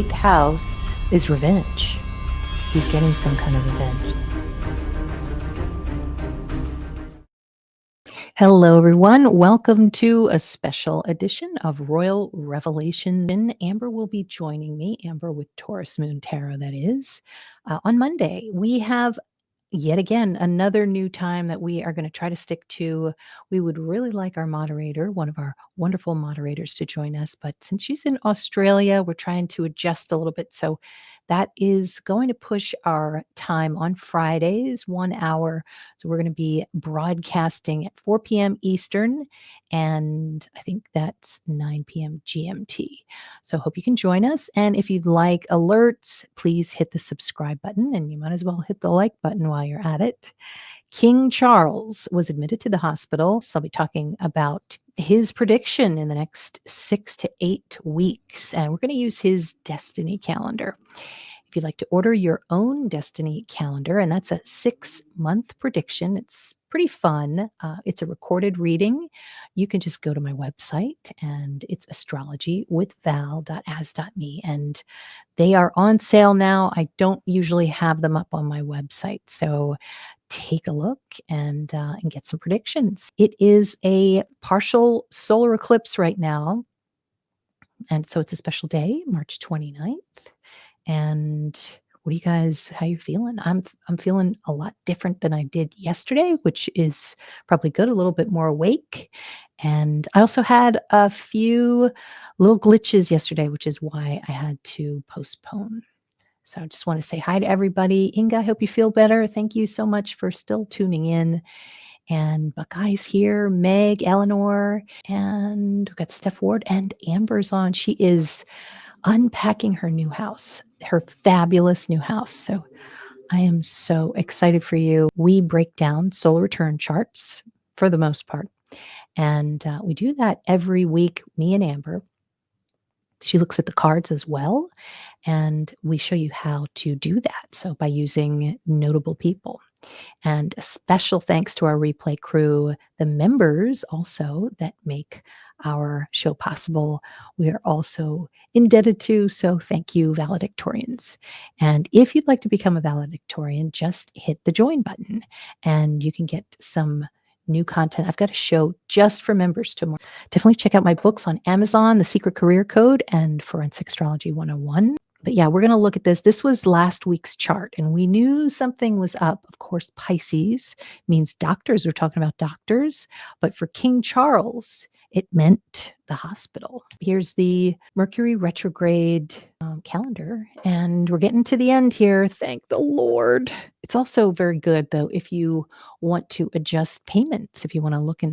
8th house is revenge. He's getting some kind of revenge. Hello, everyone. Welcome to a special edition of Royal Revelation. Amber will be joining me, Amber with Taurus Moon Tarot, that is, on Monday. We have yet again another new time that we are going to try to stick to. We would really like our moderator, one of our wonderful moderators, to join us, but since she's in Australia, we're trying to adjust a little bit. So that is going to push our time on Fridays 1 hour. So we're going to be broadcasting at 4 p.m. Eastern, and I think that's 9 p.m. GMT. So hope you can join us. And if you'd like alerts, please hit the subscribe button, and you might as well hit the like button while you're at it. King Charles was admitted to the hospital. So I'll be talking about his prediction in the next 6 to 8 weeks. And we're going to use his destiny calendar. If you'd like to order your own destiny calendar, and that's a 6-month prediction, it's pretty fun. It's a recorded reading. You can just go to my website, and it's astrologywithval.as.me, and they are on sale now. I don't usually have them up on my website, so take a look and get some predictions. It is a partial solar eclipse right now, and so it's a special day, March 29th. And what do you guys, how you feeling? I'm feeling a lot different than I did yesterday, which is probably good, a little bit more awake. And I also had a few little glitches yesterday, which is why I had to postpone. So I just want to say hi to everybody. Inga, I hope you feel better. Thank you so much for still tuning in. And Buckeye's here, Meg, Eleanor, and we've got Steph Ward, and Amber's on. She is unpacking her new house, her fabulous new house. So I am so excited for you. We break down solar return charts for the most part. And we do that every week, me and Amber. She looks at the cards as well. And we show you how to do that. So by using notable people. And a special thanks to our replay crew, the members also that make our show possible. We are also indebted to, so thank you, valedictorians. And if you'd like to become a valedictorian, just hit the join button and you can get some new content. I've got a show just for members tomorrow. Definitely check out my books on Amazon, The Secret Career Code and Forensic Astrology 101. But yeah, we're going to look at this. This was last week's chart, and we knew something was up. Of course, Pisces means doctors. We're talking about doctors. But for King Charles, it meant the hospital. Here's the Mercury retrograde calendar, and we're getting to the end here. Thank the Lord. It's also very good, though, if you want to adjust payments, if you want to look at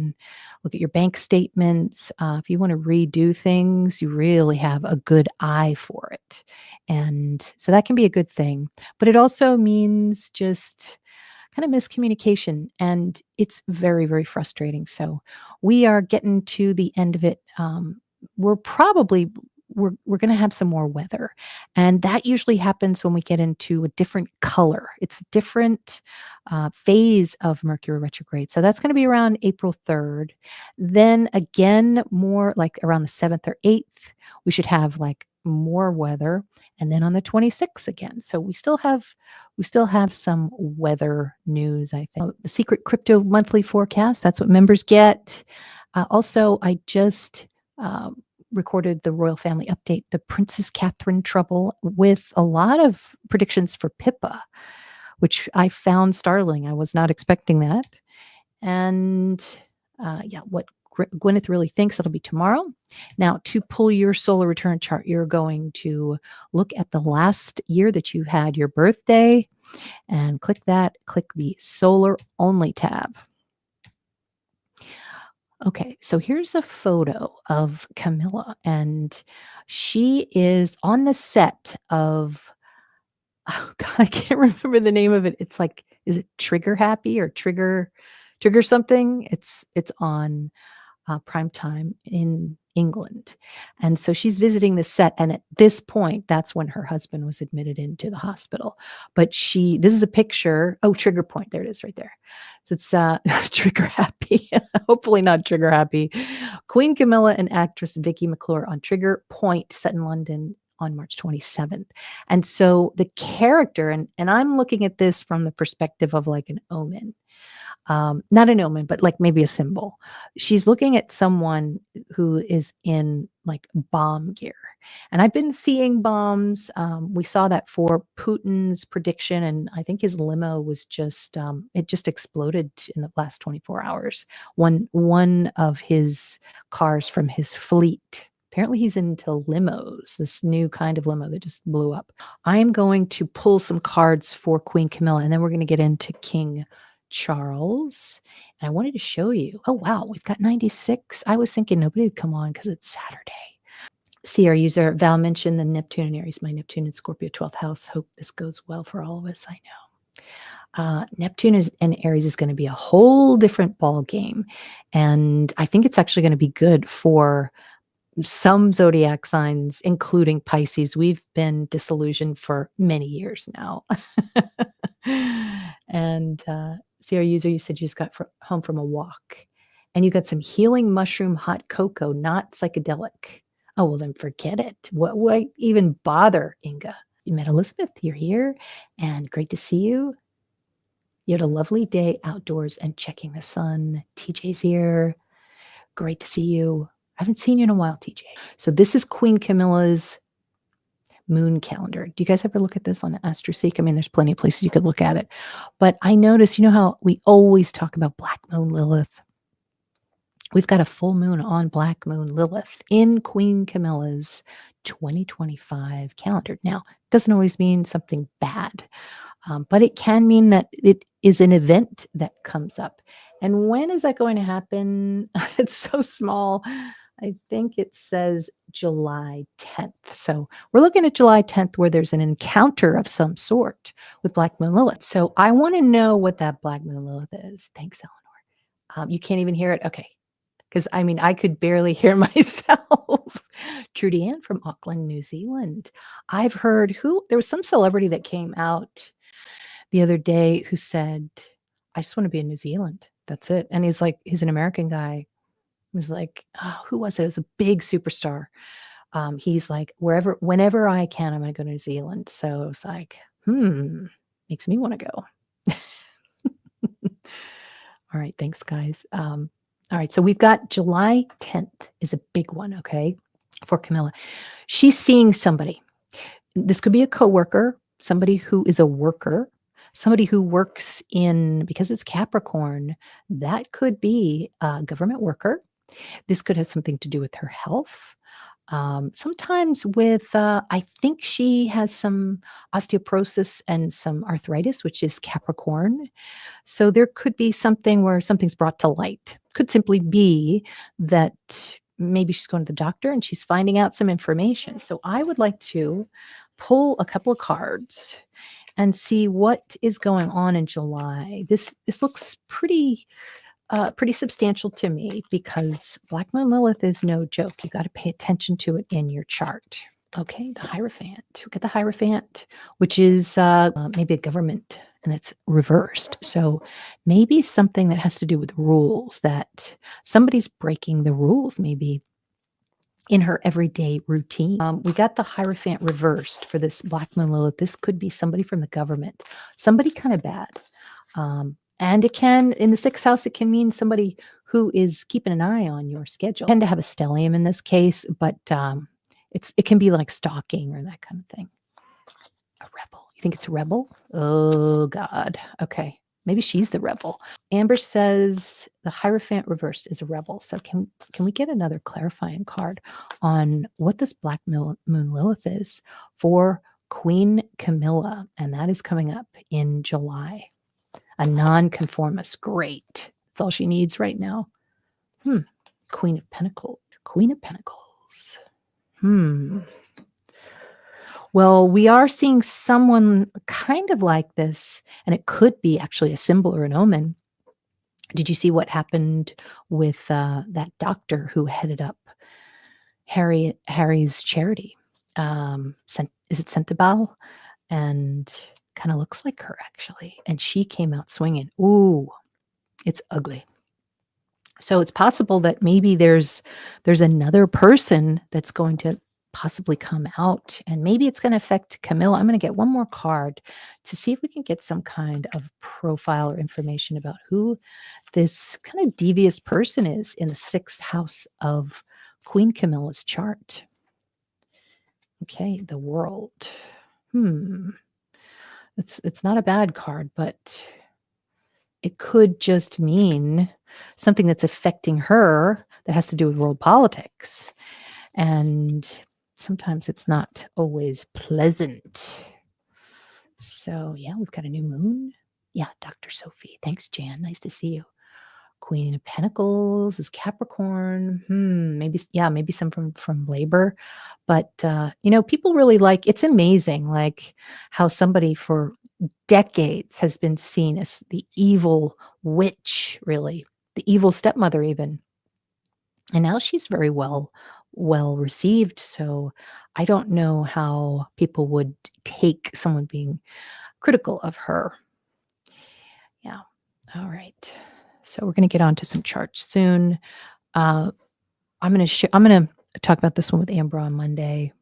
your bank statements, if you want to redo things, you really have a good eye for it. And so that can be a good thing. But it also means just kind of miscommunication, and it's very, very frustrating. So we are getting to the end of it. We're going to have some more weather, and that usually happens when we get into a different color. It's a different phase of Mercury retrograde. So that's going to be around April 3rd. Then again, more like around the 7th or 8th, we should have like more weather, and then on the 26th again. So we still have some weather news, I think. The Secret Crypto Monthly Forecast, that's what members get. Also, I just recorded the Royal Family Update, the Princess Catherine trouble, with a lot of predictions for Pippa, which I found startling. I was not expecting that. And what Gwyneth really thinks, it'll be tomorrow. Now, to pull your solar return chart, you're going to look at the last year that you had your birthday and click the solar only tab. Okay, so here's a photo of Camila, and she is on the set of, oh God, I can't remember the name of it. It's like, is it Trigger Happy or Trigger something? It's on prime time in England. And so she's visiting the set. And at this point, that's when her husband was admitted into the hospital. But this is a picture. Oh, Trigger Point. There it is right there. So it's Trigger Happy. Hopefully not Trigger Happy. Queen Camilla and actress Vicky McClure on Trigger Point, set in London, on March 27th. And so the character, and I'm looking at this from the perspective of like an omen, not an omen, but like maybe a symbol. She's looking at someone who is in like bomb gear. And I've been seeing bombs. We saw that for Putin's prediction, and I think his limo was just it just exploded in the last 24 hours. One of his cars from his fleet. Apparently, he's into limos, this new kind of limo that just blew up. I am going to pull some cards for Queen Camilla, and then we're going to get into King Charles. And I wanted to show you. Oh, wow. We've got 96. I was thinking nobody would come on because it's Saturday. See, our user Val mentioned the Neptune and Aries, my Neptune and Scorpio 12th house. Hope this goes well for all of us. I know. Neptune and Aries is going to be a whole different ball game. And I think it's actually going to be good for some zodiac signs, including Pisces. We've been disillusioned for many years now. And see, our user, you said you just got home from a walk and you got some healing mushroom hot cocoa, not psychedelic. Oh, well, then forget it. Why even bother, Inga? You met Elizabeth. You're here and great to see you. You had a lovely day outdoors and checking the sun. TJ's here. Great to see you. I haven't seen you in a while, TJ. So this is Queen Camilla's moon calendar. Do you guys ever look at this on AstroSeek? I mean, there's plenty of places you could look at it. But I noticed, you know how we always talk about Black Moon Lilith? We've got a full moon on Black Moon Lilith in Queen Camilla's 2025 calendar. Now, it doesn't always mean something bad, but it can mean that it is an event that comes up. And when is that going to happen? It's so small. I think it says July 10th. So we're looking at July 10th where there's an encounter of some sort with Black Moon Lilith. So I want to know what that Black Moon Lilith is. Thanks, Eleanor. You can't even hear it? Okay. Because I mean, I could barely hear myself. Trudy Ann from Auckland, New Zealand. I've heard there was some celebrity that came out the other day who said, I just want to be in New Zealand. That's it. And he's an American guy. He was like, oh, who was it? It was a big superstar. He's like, whenever I can, I'm going to go to New Zealand. So I was like, makes me want to go. All right. Thanks, guys. All right. So we've got July 10th is a big one. Okay. For Camilla. She's seeing somebody. This could be a coworker, somebody who is a worker, somebody who works because it's Capricorn, that could be a government worker. This could have something to do with her health. Sometimes with, I think she has some osteoporosis and some arthritis, which is Capricorn. So there could be something where something's brought to light. Could simply be that maybe she's going to the doctor and she's finding out some information. So I would like to pull a couple of cards and see what is going on in July. This looks pretty substantial to me because Black Moon Lilith is no joke. You got to pay attention to it in your chart. Okay, the Hierophant. We get the Hierophant, which is maybe a government, and it's reversed. So maybe something that has to do with rules, that somebody's breaking the rules, maybe in her everyday routine. We got the Hierophant reversed for this Black Moon Lilith. This could be somebody from the government, somebody kind of bad. And it can, in the sixth house, it can mean somebody who is keeping an eye on your schedule. I tend to have a stellium in this case, but it can be like stalking or that kind of thing. A rebel. You think it's a rebel? Oh, God. Okay. Maybe she's the rebel. Amber says the Hierophant reversed is a rebel. So can we get another clarifying card on what this Black Moon Lilith is for Queen Camilla? And that is coming up in July. A nonconformist. Great. That's all she needs right now. Queen of Pentacles. Queen of Pentacles. Well, we are seeing someone kind of like this, and it could be actually a symbol or an omen. Did you see what happened with that doctor who headed up Harry's charity? Is it Centibal? And kind of looks like her, actually. And she came out swinging. Ooh, it's ugly. So it's possible that maybe there's another person that's going to possibly come out, and maybe it's going to affect Camilla. I'm going to get one more card to see if we can get some kind of profile or information about who this kind of devious person is in the sixth house of Queen Camilla's chart. Okay, the world. Hmm. It's not a bad card, but it could just mean something that's affecting her that has to do with world politics. And sometimes it's not always pleasant. So, yeah, we've got a new moon. Yeah, Dr. Sophie. Thanks, Jan. Nice to see you. Queen of Pentacles is Capricorn. Maybe, yeah, maybe some from labor. But, people really like, it's amazing, like how somebody for decades has been seen as the evil witch, really, the evil stepmother, even. And now she's very well received. So I don't know how people would take someone being critical of her. Yeah. All right. So we're going to get on to some charts soon. I'm going to talk about this one with Amber on Monday.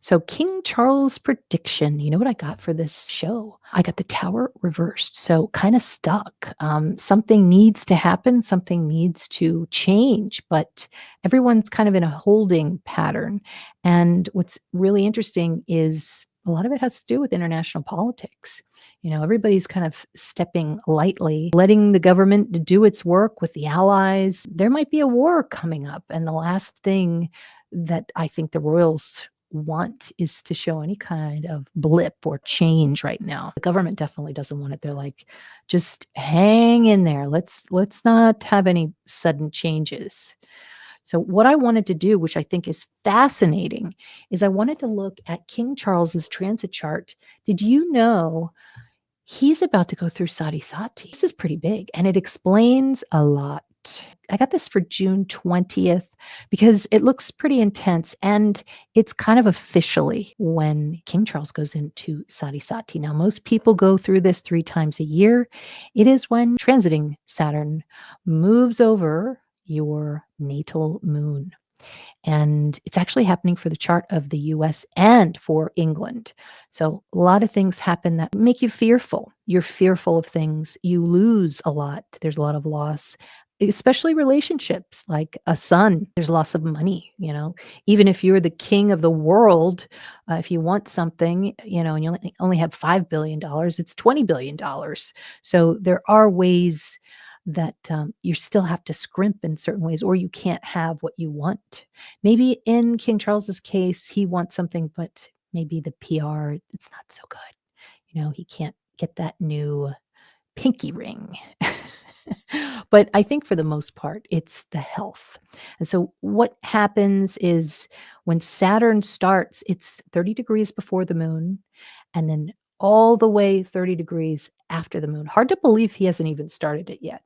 So King Charles prediction, you know what I got for this show? I got the Tower reversed. So kind of stuck. Something needs to happen. Something needs to change, but everyone's kind of in a holding pattern. And what's really interesting is a lot of it has to do with international politics. Everybody's kind of stepping lightly, letting the government do its work with the allies. There might be a war coming up. And the last thing that I think the royals want is to show any kind of blip or change right now. The government definitely doesn't want it. They're like, just hang in there. Let's not have any sudden changes. So what I wanted to do, which I think is fascinating, is I wanted to look at King Charles's transit chart. Did you know he's about to go through Sade Sati? This is pretty big, and it explains a lot. I got this for June 20th because it looks pretty intense, and it's kind of officially when King Charles goes into Sade Sati. Now, most people go through this 3 times a year. It is when transiting Saturn moves over your natal moon. And it's actually happening for the chart of the US and for England. So a lot of things happen that make you fearful. You're fearful of things. You lose a lot. There's a lot of loss, especially relationships, like a son. There's loss of money, even if you're the king of the world, if you want something, and you only have $5 billion, it's $20 billion. So there are ways that you still have to scrimp in certain ways, or you can't have what you want. Maybe in King Charles's case, he wants something, but maybe the PR, it's not so good. He can't get that new pinky ring. But I think for the most part, it's the health. And so what happens is when Saturn starts, it's 30 degrees before the moon, and then all the way 30 degrees after the moon. Hard to believe he hasn't even started it yet.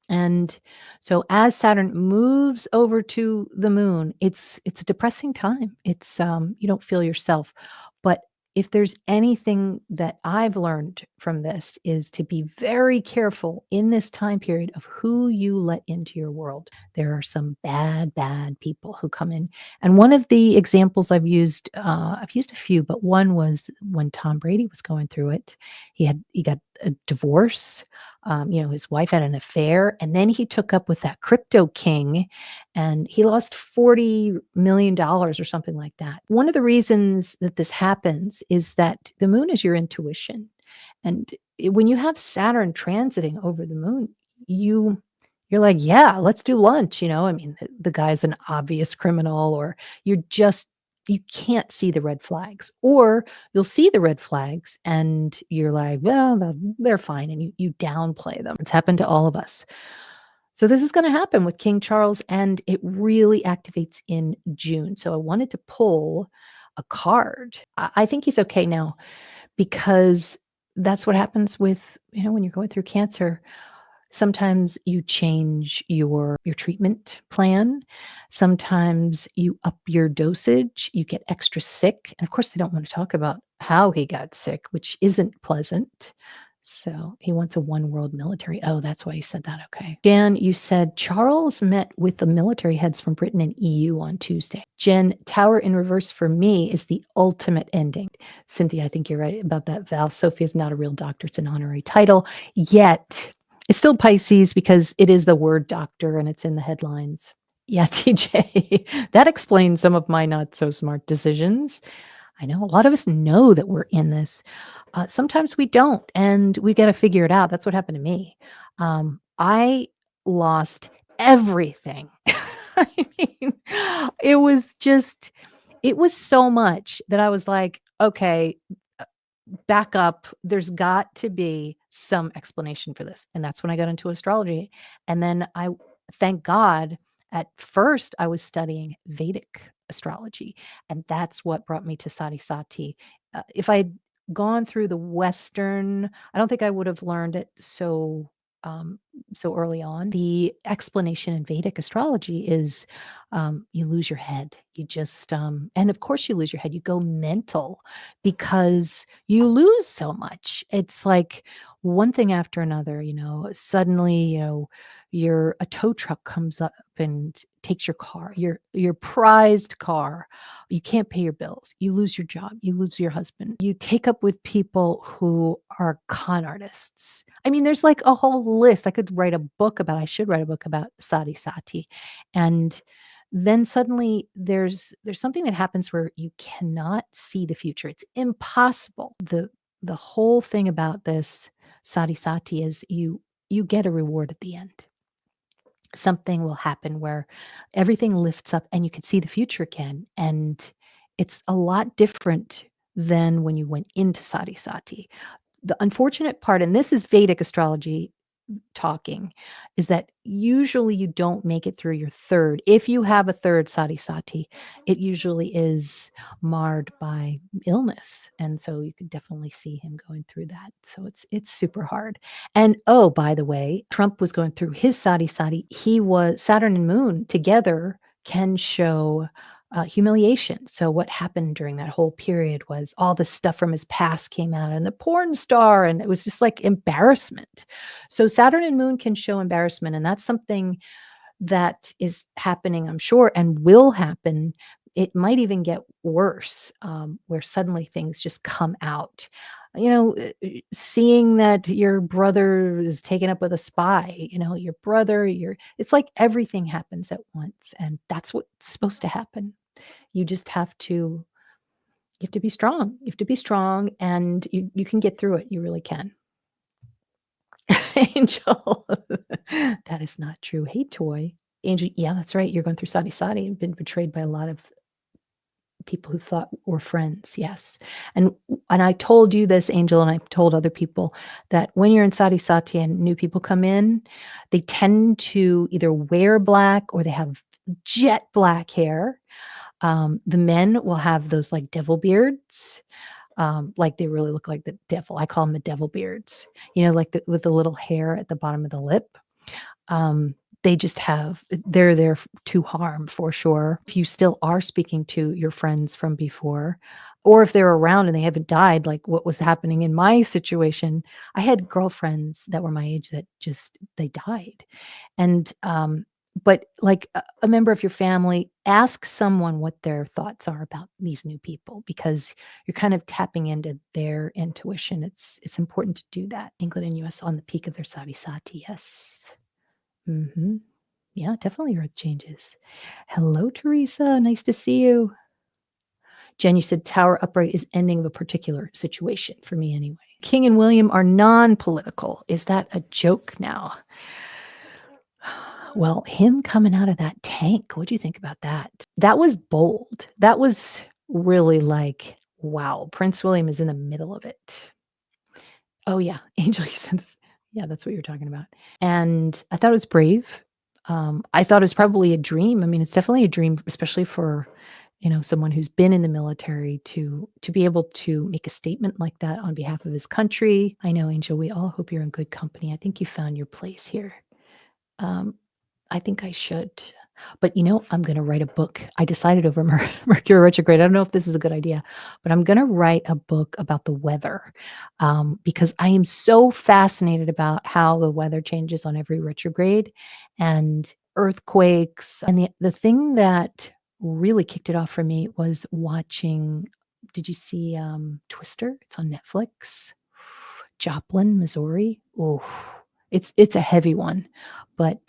And so as Saturn moves over to the moon, it's a depressing time. It's you don't feel yourself. But if there's anything that I've learned from this is to be very careful in this time period of who you let into your world. There are some bad people who come in. And one of the examples I've used a few, but one was when Tom Brady was going through it. He got a divorce. His wife had an affair, and then he took up with that crypto king, and he lost $40 million or something like that. One of the reasons that this happens is that the moon is your intuition. And when you have Saturn transiting over the moon, you're like, yeah, let's do lunch. The guy's an obvious criminal, or you can't see the red flags, or you'll see the red flags and you're like, well, they're fine. And you downplay them. It's happened to all of us. So this is going to happen with King Charles, and it really activates in June. So I wanted to pull a card. I think he's okay now, because that's what happens with, when you're going through cancer. Sometimes you change your treatment plan. Sometimes you up your dosage. You get extra sick. And of course, they don't want to talk about how he got sick, which isn't pleasant. So he wants a one world military. Oh, that's why you said that. Okay. Jan, you said Charles met with the military heads from Britain and EU on Tuesday. Jen, Tower in reverse for me is the ultimate ending. Cynthia, I think you're right about that. Val, Sophie is not a real doctor. It's an honorary title. Yet it's still Pisces because it is the word doctor and it's in the headlines. Yeah, TJ, that explains some of my not so smart decisions. I know a lot of us know that we're in this. Sometimes we don't, and we got to figure it out. That's what happened to me. I lost everything. I mean, it was just, it was so much that I was like, okay, back up. There's got to be some explanation for this. And that's when I got into astrology. And then thank God, at first I was studying Vedic astrology. And that's what brought me to Sade Sati. If I'd gone through the Western, I don't think I would have learned it um, so early on. The explanation in Vedic astrology is you lose your head. You just, and of course you lose your head. You go mental because you lose so much. It's like one thing after another, suddenly, a tow truck comes up and takes your car, your prized car. You can't pay your bills. You lose your job. You lose your husband. You take up with people who are con artists. I mean, there's like a whole list. I should write a book about Sade Sati. And then suddenly there's something that happens where you cannot see the future. It's impossible. The whole thing about this Sade Sati is you get a reward at the end. Something will happen where everything lifts up and you can see the future again. And it's a lot different than when you went into Sade Sati. The unfortunate part, and this is Vedic astrology talking, is that usually you don't make it through your third. If you have a third Sade Sati, it usually is marred by illness. And so you could definitely see him going through that. So it's super hard. And oh, by the way, Trump was going through his Sade Sati. He was Saturn and Moon together can show humiliation. So what happened during that whole period was all the stuff from his past came out and the porn star, and it was just like embarrassment. So Saturn and Moon can show embarrassment, and that's something that is happening, I'm sure, and will happen. It might even get worse, where suddenly things just come out. Seeing that your brother is taken up with a spy, your brother, it's like everything happens at once, and that's what's supposed to happen. You just you have to be strong. You have to be strong, and you can get through it. You really can. Angel, that is not true. Hey, Toy. Angel, yeah, that's right. You're going through Sadi Sadi and been betrayed by a lot of people who thought were friends. Yes. And I told you this, Angel, and I've told other people that when you're in Sadi Sati and new people come in, they tend to either wear black or they have jet black hair. The men will have those like devil beards. Like they really look like the devil. I call them the devil beards, like with the little hair at the bottom of the lip. They just they're there to harm for sure. If you still are speaking to your friends from before, or if they're around and they haven't died, like what was happening in my situation, I had girlfriends that were my age that they died. And, but like a member of your family, ask someone what their thoughts are about these new people, because you're kind of tapping into their intuition. It's important to do that. England and US on the peak of their Sadi Sati. Yes. Yeah, definitely earth changes. Hello, Teresa. Nice to see you. Jen, you said Tower upright is ending of a particular situation for me anyway. King and William are non-political. Is that a joke now? Well, him coming out of that tank, what do you think about that? That was bold. That was really like, wow, Prince William is in the middle of it. Oh, yeah. Angel, you said this. Yeah, that's what you're talking about. And I thought it was brave. I thought it was probably a dream. I mean, it's definitely a dream, especially for, someone who's been in the military to be able to make a statement like that on behalf of his country. I know, Angel, we all hope you're in good company. I think you found your place here. I think I should. But, I'm gonna write a book. I decided over Mercury retrograde. I don't know if this is a good idea, but I'm gonna write a book about the weather, because I am so fascinated about how the weather changes on every retrograde and earthquakes. And the thing that really kicked it off for me was watching. Did you see Twister? It's on Netflix. Joplin, Missouri. Oh, it's a heavy one, but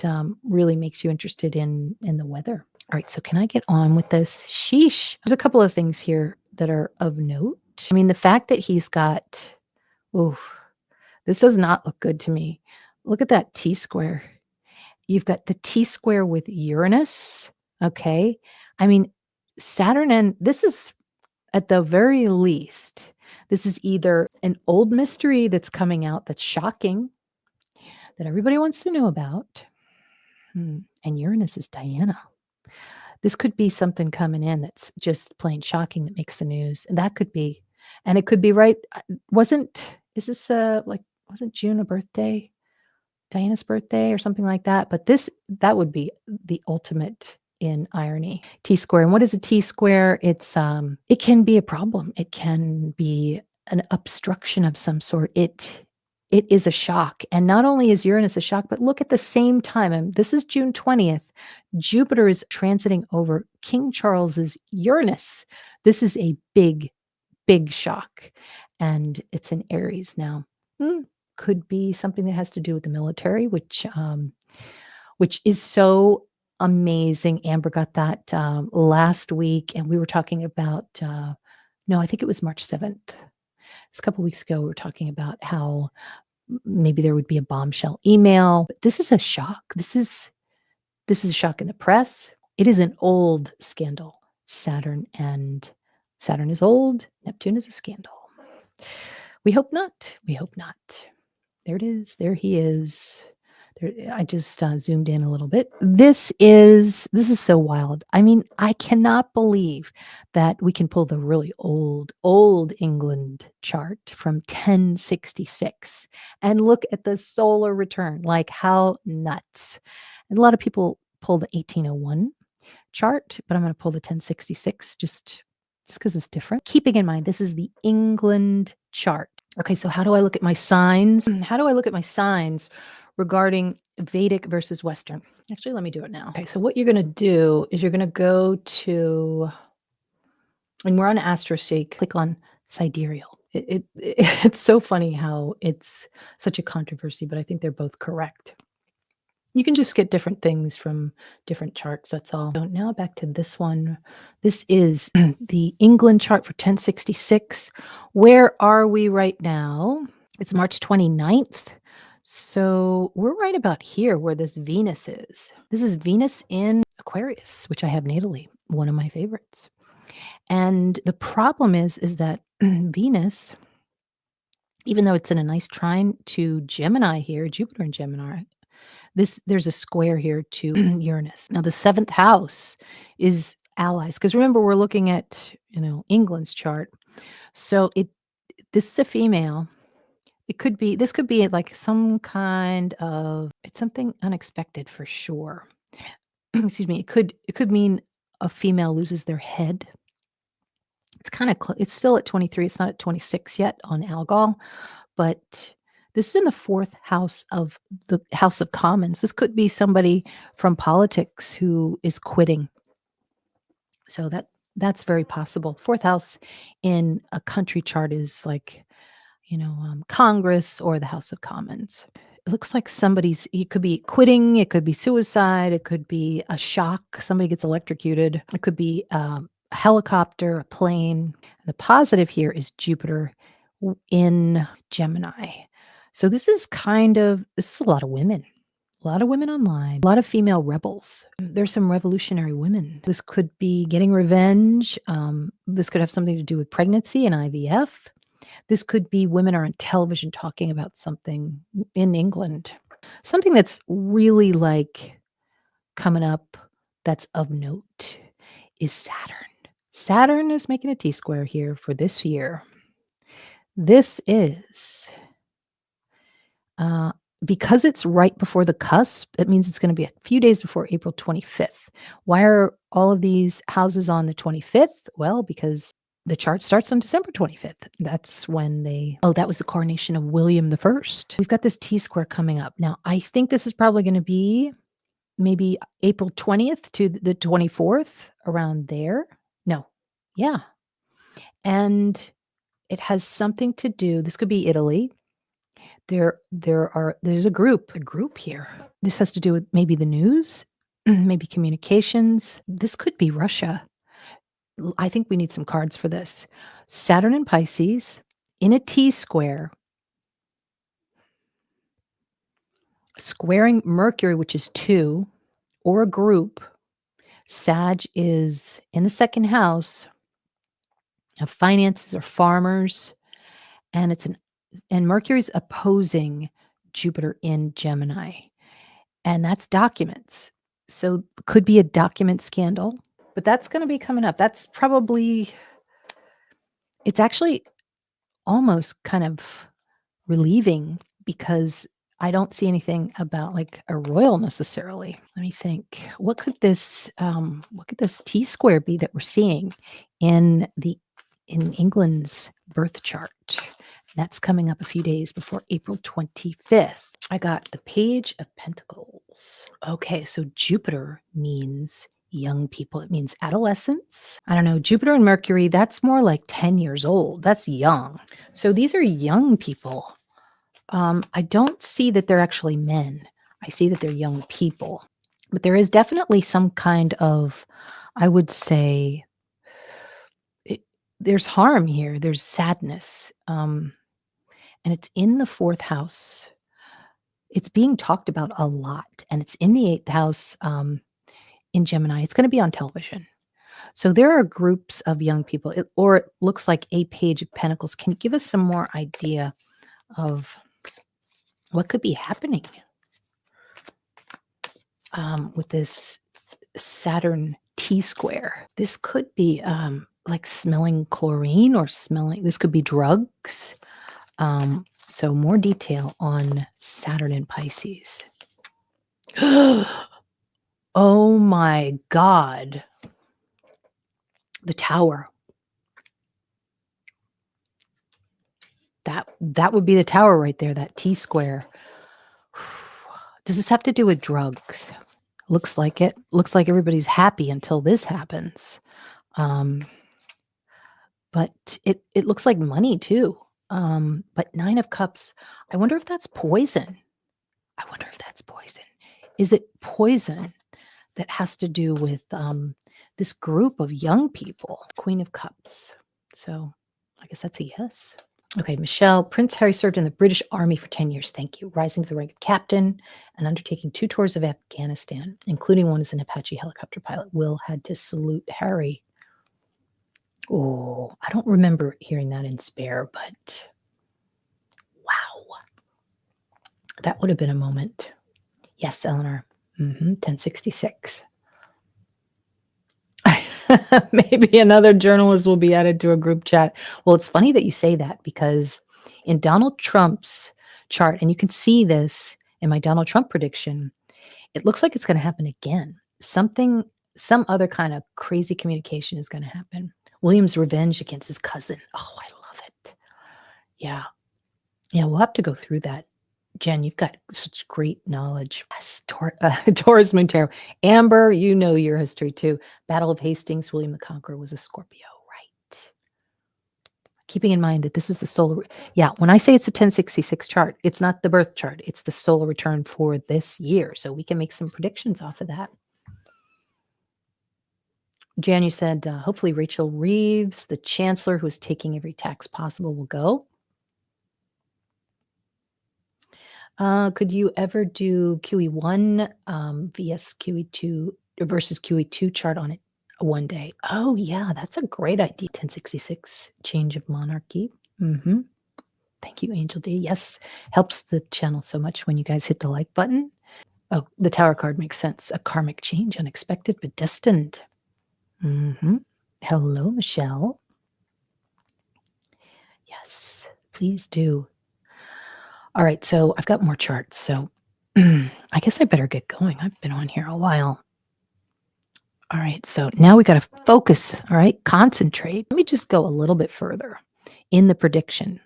really makes you interested in the weather. All right, so can I get on with this? Sheesh. There's a couple of things here that are of note. I mean, the fact that he's got, oof, this does not look good to me. Look at that T square. You've got the T square with Uranus. Okay. I mean, Saturn, and this is at the very least, this is either an old mystery that's coming out that's shocking, that everybody wants to know about. And Uranus is Diana. This could be something coming in that's just plain shocking that makes the news. And that could be, and it could be right. Is this wasn't June a birthday? Diana's birthday or something like that? But that would be the ultimate in irony. T square. And what is a T square? It can be a problem. It can be an obstruction of some sort. It is a shock. And not only is Uranus a shock, but look at the same time. And this is June 20th. Jupiter is transiting over King Charles's Uranus. This is a big, big shock. And it's in Aries now. Could be something that has to do with the military, which is so amazing. Amber got that last week, and we were talking about. No, I think it was March 7th. It's a couple weeks ago. We were talking about how maybe there would be a bombshell email. But this is a shock. This is a shock in the press. It is an old scandal. Saturn is old. Neptune is a scandal. We hope not. We hope not. There it is. There he is. There, I just zoomed in a little bit. This is so wild. I mean, I cannot believe that we can pull the really old England chart from 1066 and look at the solar return. Like, how nuts. And a lot of people pull the 1801 chart, but I'm going to pull the 1066 just because it's different. Keeping in mind, this is the England chart. Okay, so how do I look at my signs? How do I look at my signs regarding Vedic versus Western? Actually, let me do it now. Okay, so what you're going to do is you're going to go to, and we're on AstroSeek, click on sidereal. It's so funny how it's such a controversy, but I think they're both correct. You can just get different things from different charts, that's all. So now back to this one. This is the England chart for 1066. Where are we right now? It's March 29th. So we're right about here where this Venus is. This is Venus in Aquarius, which I have natally, one of my favorites. And the problem is that Venus, even though it's in a nice trine to Gemini here, Jupiter in Gemini, there's a square here to Uranus. Now the 7th house is allies, because remember we're looking at England's chart. So this is a female. This could be like some kind of, it's something unexpected for sure. Excuse me. It could mean a female loses their head. It's kind of it's still at 23. It's not at 26 yet on Algol, but this is in the 4th house of the House of Commons. This could be somebody from politics who is quitting. So that's very possible. 4th house in a country chart is like, Congress or the House of Commons. It looks like it could be quitting, it could be suicide, it could be a shock, somebody gets electrocuted, it could be a helicopter, a plane. The positive here is Jupiter in Gemini. So this is a lot of women. A lot of women online, a lot of female rebels. There's some revolutionary women. This could be getting revenge. This could have something to do with pregnancy and IVF. This could be women are on television talking about something in England. Something that's really like coming up that's of note is Saturn. Saturn is making a T-square here for this year. This is because it's right before the cusp, it means it's going to be a few days before April 25th. Why are all of these houses on the 25th? Well, because the chart starts on December 25th. That's when that was the coronation of William the First. We've got this T square coming up. Now, I think this is probably going to be maybe April 20th to the 24th, around there. No. Yeah. And it has something to do, this could be Italy. There's a group here. This has to do with maybe the news, maybe communications. This could be Russia. I think we need some cards for this. Saturn in Pisces in a T square, squaring Mercury, which is 2, or a group. Sag is in the second house of finances or farmers, and Mercury's opposing Jupiter in Gemini. And that's documents. So could be a document scandal, but that's going to be coming up. It's actually almost kind of relieving because I don't see anything about like a royal necessarily. Let me think. What could this T square be that we're seeing in England's birth chart? That's coming up a few days before April 25th. I got the Page of Pentacles. Okay, so Jupiter means young people. It means adolescents. I don't know, Jupiter and Mercury, that's more like 10 years old. That's young. So these are young people. I don't see that they're actually men. I see that they're young people. But there is definitely some kind of, I would say, there's harm here. There's sadness. And it's in the 4th house. It's being talked about a lot, and it's in the 8th house in Gemini. It's going to be on television. So there are groups of young people, or it looks like a Page of Pentacles. Can you give us some more idea of what could be happening with this Saturn T square? This could be like smelling chlorine, or this could be drugs. So more detail on Saturn in Pisces. Oh my God. The Tower. That would be the Tower right there, that T square. Does this have to do with drugs? Looks like it. Looks like everybody's happy until this happens. But it looks like money too. But 9 of Cups, I wonder if that's poison. Is it poison that has to do with this group of young people? Queen of Cups. So I guess that's a yes. Okay, Michelle. Prince Harry served in the British Army for 10 years. Thank you. Rising to the rank of captain and undertaking 2 tours of Afghanistan, including one as an Apache helicopter pilot. Will had to salute Harry. Oh, I don't remember hearing that in Spare, but wow. That would have been a moment. Yes, Eleanor. 1066. Maybe another journalist will be added to a group chat. Well, it's funny that you say that, because in Donald Trump's chart, and you can see this in my Donald Trump prediction, it looks like it's going to happen again. Some other kind of crazy communication is going to happen. William's revenge against his cousin. Oh, I love it. Yeah. Yeah, we'll have to go through that. Jen, you've got such great knowledge. Yes, Taurus Moon Tarot. Amber, you know your history too. Battle of Hastings, William the Conqueror was a Scorpio, right? Keeping in mind that this is the solar. Yeah, when I say it's the 1066 chart, it's not the birth chart. It's the solar return for this year. So we can make some predictions off of that. Jan, you said hopefully Rachel Reeves, the chancellor who is taking every tax possible, will go. Could you ever do QE1 vs QE2 versus QE2 chart on it one day? Oh, yeah, that's a great idea. 1066, change of monarchy. Thank you, Angel D. Yes, helps the channel so much when you guys hit the like button. Oh, the Tower card makes sense. A karmic change, unexpected but destined. Hello, Michelle. Yes, please do. All right, so I've got more charts. So I guess I better get going. I've been on here a while. All right, so now we got to focus. All right, concentrate. Let me just go a little bit further in the prediction.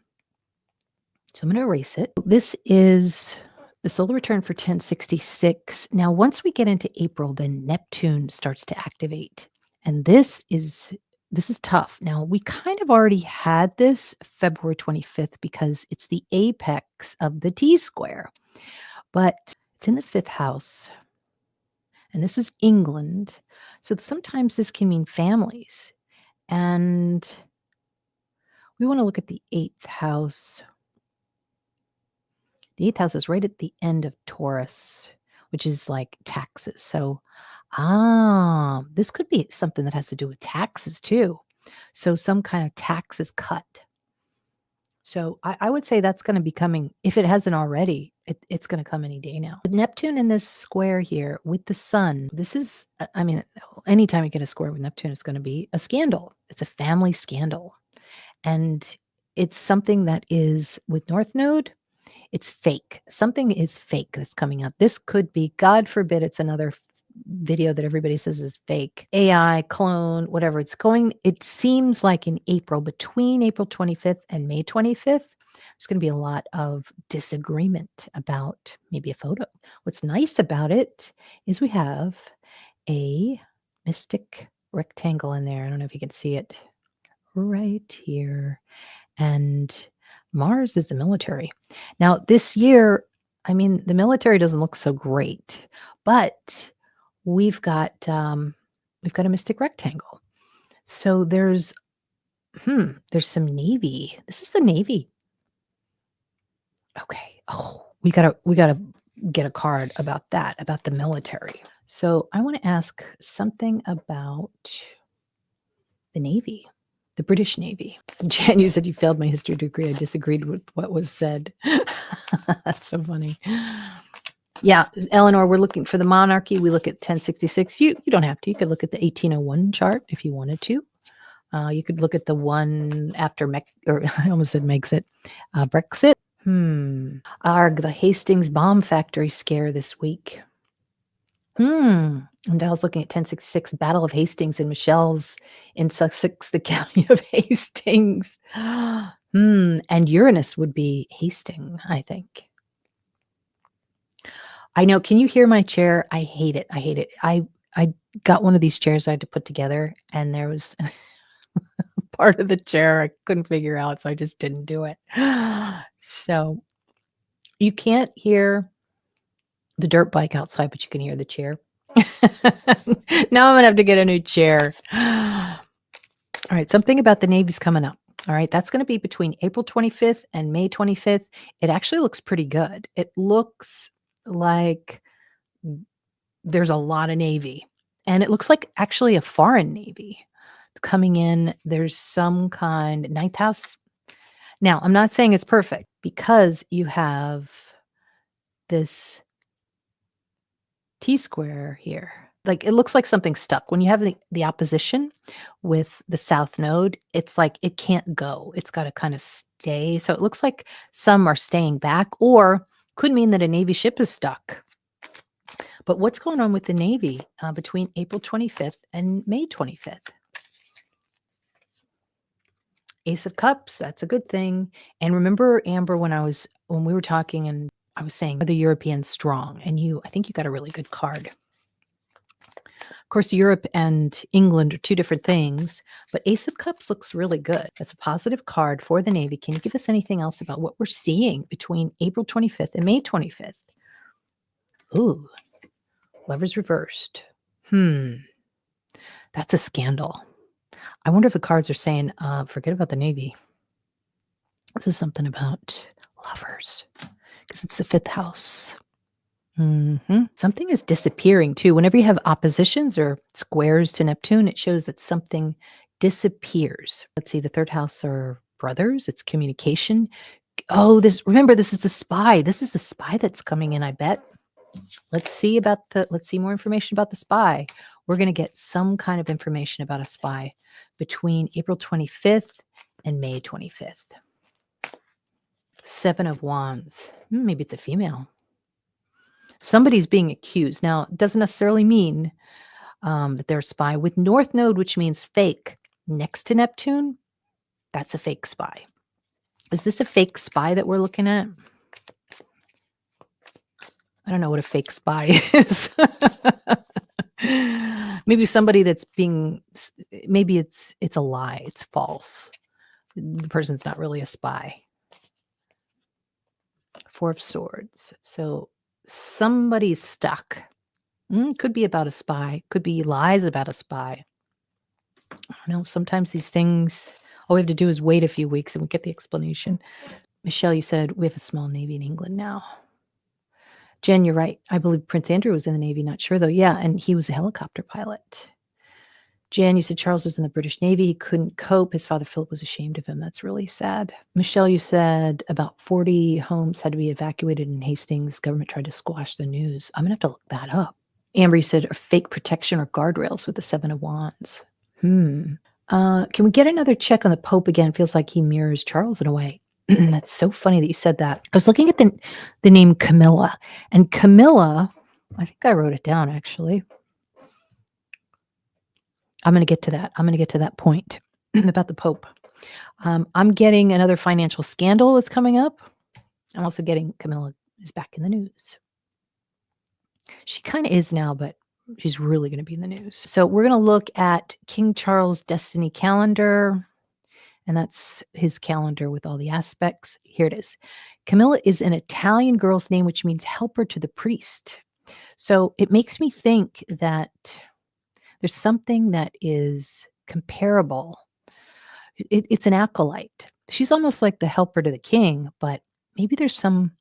So I'm going to erase it. This is the solar return for 1066. Now, once we get into April, then Neptune starts to activate. And this is tough. Now, we kind of already had this February 25th because it's the apex of the T square. But it's in the 5th house. And this is England. So sometimes this can mean families. And we want to look at the 8th house. The 8th house is right at the end of Taurus, which is like taxes. So, this could be something that has to do with taxes too. So some kind of tax is cut. So I would say that's going to be coming, if it hasn't already, it's going to come any day now. With Neptune in this square here with the sun, this is, I mean, anytime you get a square with Neptune, it's going to be a scandal. It's a family scandal. And it's something that is with North Node, it's fake. Something is fake that's coming out. This could be, God forbid, it's another video that everybody says is fake. AI, clone, whatever. It seems like in April, between April 25th and May 25th, there's going to be a lot of disagreement about maybe a photo. What's nice about it is we have a mystic rectangle in there. I don't know if you can see it right here. And Mars is the military. Now, this year, I mean, the military doesn't look so great, but we've got a mystic rectangle. So there's some Navy. This is the Navy. Okay. Oh, we gotta get a card about that, about the military. So I want to ask something about the Navy. The British Navy. Jan, you said you failed my history degree. I disagreed with what was said. That's so funny. Yeah, Eleanor, we're looking for the monarchy. We look at 1066. You don't have to. You could look at the 1801 chart if you wanted to. You could look at the one after I almost said Brexit. The Hastings bomb factory scare this week. And Dal's looking at 1066, Battle of Hastings and Michelle's in Sussex, the county of Hastings. And Uranus would be Hasting, I think. I know. Can you hear my chair? I hate it. I got one of these chairs I had to put together, and there was part of the chair I couldn't figure out, so I just didn't do it. So you can't hear the dirt bike outside, but you can hear the chair. Now I'm gonna have to get a new chair. All right, something about the Navy's coming up. All right, that's going to be between April 25th and May 25th. It actually looks pretty good. It looks like there's a lot of Navy, and it looks like actually a foreign Navy coming in. There's some kind, 9th house. Now, I'm not saying it's perfect because you have this T square here. Like it looks like something stuck. When you have the opposition with the south node, it's like it can't go. It's got to kind of stay. So it looks like some are staying back, or could mean that a Navy ship is stuck. But what's going on with the Navy between April 25th and May 25th? Ace of Cups, that's a good thing. And remember, Amber, when we were talking and I was saying, are the Europeans strong? And I think you got a really good card. Of course, Europe and England are two different things, but Ace of Cups looks really good. That's a positive card for the Navy. Can you give us anything else about what we're seeing between April 25th and May 25th? Ooh, Lovers reversed. That's a scandal. I wonder if the cards are saying, forget about the Navy. This is something about lovers because it's the 5th house. Something is disappearing too. Whenever you have oppositions or squares to Neptune, it shows that something disappears. Let's see, the 3rd house are brothers. It's communication. Oh, remember, this is the spy. This is the spy that's coming in, I bet. Let's see more information about the spy. We're going to get some kind of information about a spy between April 25th and May 25th. Seven of Wands. Maybe it's a female. Somebody's being accused. Now, it doesn't necessarily mean that they're a spy. With North Node, which means fake, next to Neptune, that's a fake spy. Is this a fake spy that we're looking at? I don't know what a fake spy is. Maybe somebody that's being, maybe it's a lie. It's false. The person's not really a spy. Four of Swords. So somebody's stuck. Could be about a spy. Could be lies about a spy. I don't know. Sometimes these things, all we have to do is wait a few weeks and we get the explanation. Michelle, you said we have a small Navy in England now. Jen, you're right. I believe Prince Andrew was in the Navy. Not sure, though. Yeah, and he was a helicopter pilot. Jan, you said Charles was in the British Navy. He couldn't cope. His father, Philip, was ashamed of him. That's really sad. Michelle, you said about 40 homes had to be evacuated in Hastings. Government tried to squash the news. I'm going to have to look that up. Amber, you said fake protection or guardrails with the Seven of Wands. Can we get another check on the Pope again? Feels like he mirrors Charles in a way. That's so funny that you said that. I was looking at the name Camila, and Camila, I think I wrote it down actually. I'm going to get to that. I'm going to get to that point about the Pope. I'm getting another financial scandal is coming up. I'm also getting Camila is back in the news. She kind of is now, but she's really going to be in the news. So we're going to look at King Charles' destiny calendar. And that's his calendar with all the aspects. Here it is. Camilla is an Italian girl's name, which means helper to the priest. So it makes me think that there's something that is comparable. It's an acolyte. She's almost like the helper to the king, but maybe there's some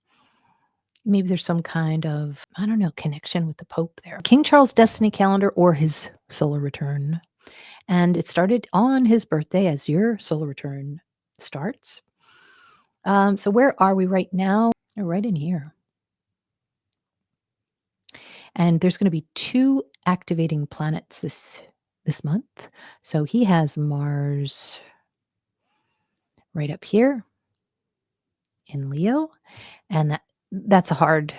kind of, I don't know, connection with the Pope there. King Charles' destiny calendar or his solar return. And it started on his birthday as your solar return starts. So where are we right now? We're right in here. And there's going to be 2 activating planets this month. So he has Mars right up here in Leo, and that's a hard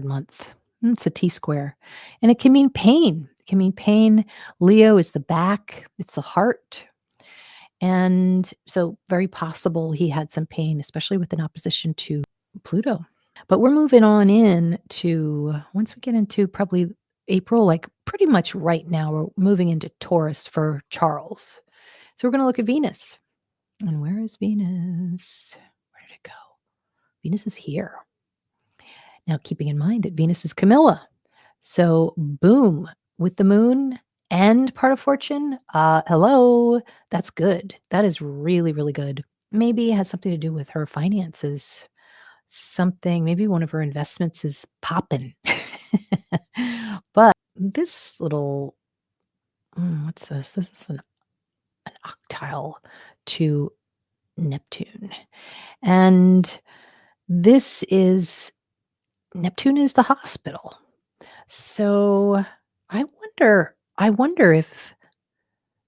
month. It's a T-square, and it can mean pain. It can mean pain. Leo is the back, it's the heart. And so very possible he had some pain, especially with an opposition to Pluto. But we're moving on in to, once we get into probably April, like pretty much right now, we're moving into Taurus for Charles. So we're going to look at Venus. And where is Venus? Where did it go? Venus is here. Now, keeping in mind that Venus is Camilla. So boom, with the moon and part of fortune, hello, that's good. That is really, really good. Maybe it has something to do with her finances. Something, maybe one of her investments is popping. But this little, what's this? This is an octile to Neptune. And this is, Neptune is the hospital. So I wonder if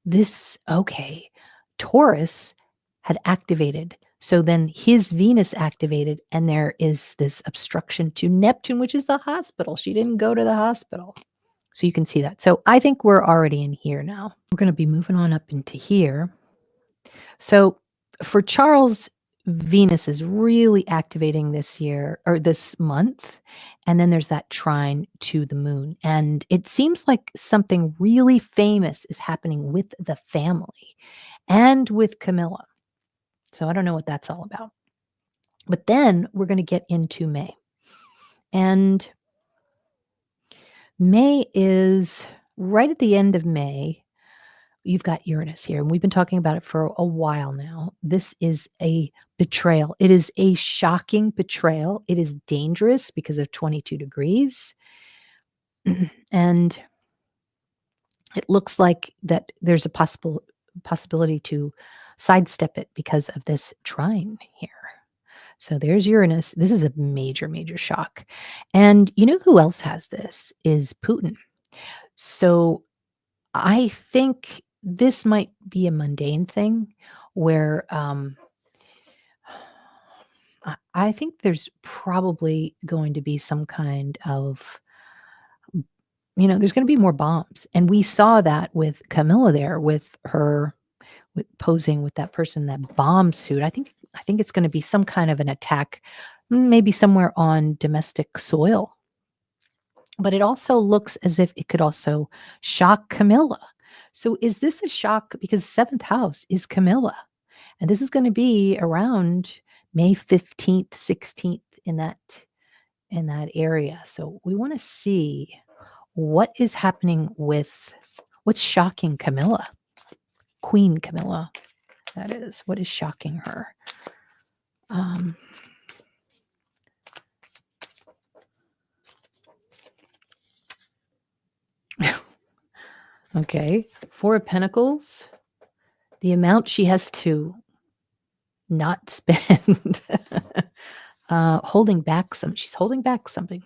this, okay, Taurus had activated. So then his Venus activated, and there is this obstruction to Neptune, which is the hospital. She didn't go to the hospital. So you can see that. So I think we're already in here now. We're going to be moving on up into here. So for Charles, Venus is really activating this year or this month. And then there's that trine to the moon. And it seems like something really famous is happening with the family and with Camilla. So I don't know what that's all about. But then we're going to get into May. And May is right at the end of May. You've got Uranus here, and we've been talking about it for a while now. This is a betrayal. It is a shocking betrayal. It is dangerous because of 22 degrees. And it looks like that there's a possibility to sidestep it because of this trine here. So there's Uranus. This is a major, major shock. And you know who else has this is Putin. So I think this might be a mundane thing where I think there's probably going to be some kind of, there's going to be more bombs. And we saw that with Camilla there with her with posing with that person in that bomb suit. I think it's going to be some kind of an attack, maybe somewhere on domestic soil. But it also looks as if it could also shock Camilla. So is this a shock? Because seventh house is Camilla. And this is going to be around May 15th, 16th in that area. So we want to see what is happening with what's shocking Camilla. Queen Camilla, that is. What is shocking her? Okay. Four of Pentacles. The amount she has to not spend. Holding back she's holding back something.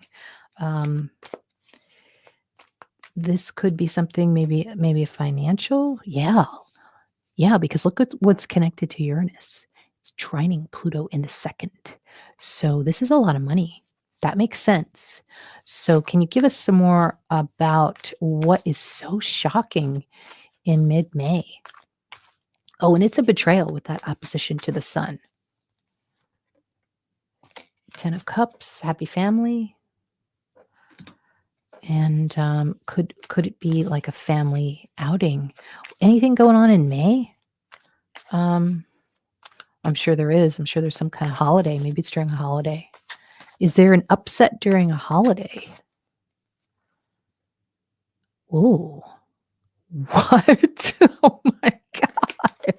This could be something maybe a financial. Yeah, because look at what's connected to Uranus. It's trining Pluto in the second. So this is a lot of money. That makes sense. So can you give us some more about what is so shocking in mid-May? Oh, and it's a betrayal with that opposition to the sun. 10 of Cups, happy family. And could it be like a family outing? Anything going on in May? I'm sure there is. I'm sure there's some kind of holiday. Maybe it's during a holiday. Is there an upset during a holiday? Oh, what? Oh my God.